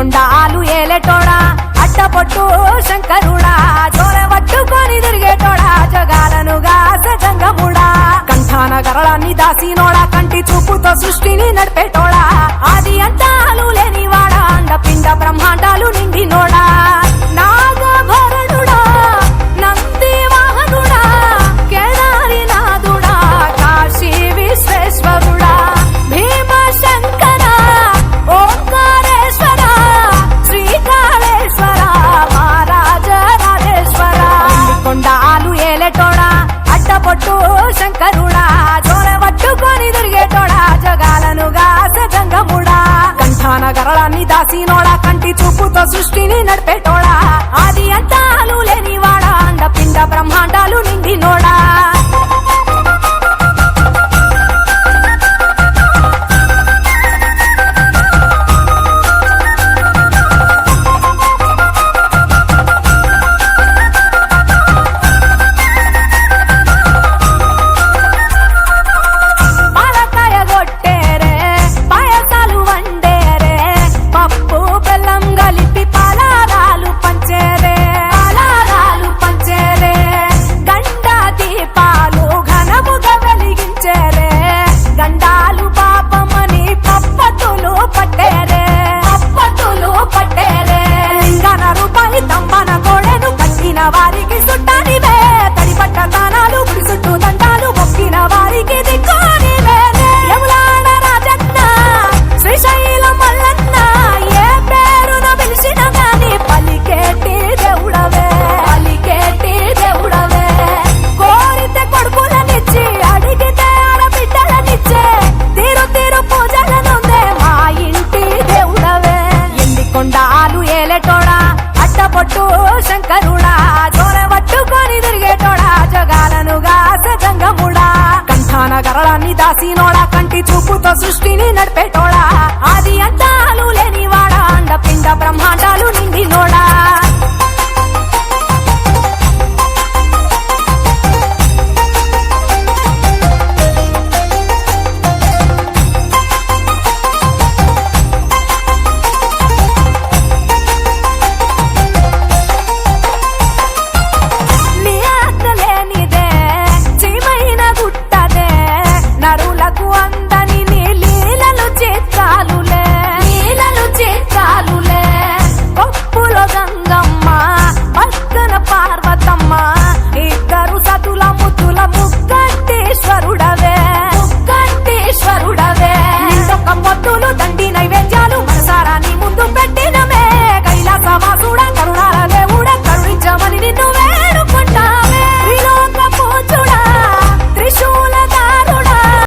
కొండాలు ఏలేటోడా అట్టపొట్టు శంకరుడా జోరె పట్టుకొని తిరిగేటోడా జగాలను గాస జంగముడా కంఠాన గరళాన్ని దాసినోడా కంటి చూపుతో సృష్టిని నడిపేటోడా ఆది అంతాలు లేనివాడా అండపిండ బ్రహ్మాండాలు నిండినోడా నాగభరణుడా నంది వాహనుడా కేదారి నాథుడా కాశీ విశ్వేశ్వరుడా భీమ శంకర ఓంకారేశ్వర శ్రీకాళేశ్వర మహారాజ రాజేశ్వర కొండాలు ఏలేటోడా అట్టపొట్టు శంకరుడా జోరె పట్టుకొని తిరిగేటోడా జగాలను గాస జంగముడా కంఠాన గరళాన్ని దాసినోడా కంటి చూపుతో సృష్టిని నడిపేటోడా ఆది అంతాలు లేనివాడా అండపిండ బ్రహ్మాండాలు నిండినోడా వారికి సుట్టానివే తడిపట్ట తానాలు గుడి చుట్టూ దండాలు మొక్కిన వారికి దిక్కోనివే యములాడ రాజన్న శ్రీశైలం మల్లన్న ఏ పేరున పిలిచిన గాని పలికేటి దేవుడవే కోరితే కొడుకులనిచ్చి అడిగితే ఆడబిడ్డలనిచ్చే తీరు తీరు పూజలనుందే మా ఇంటి దేవుడవే ఎండి కొండాలు ఏలేటోడా అట్టపొట్టు శంకరుడా జోరె పట్టుకొని తిరిగేటోడా జగాలను గాస జంగముడా కంఠాన గరళాన్ని దాసినోడా కంటి చూపుతో సృష్టిని నడిపేటోడా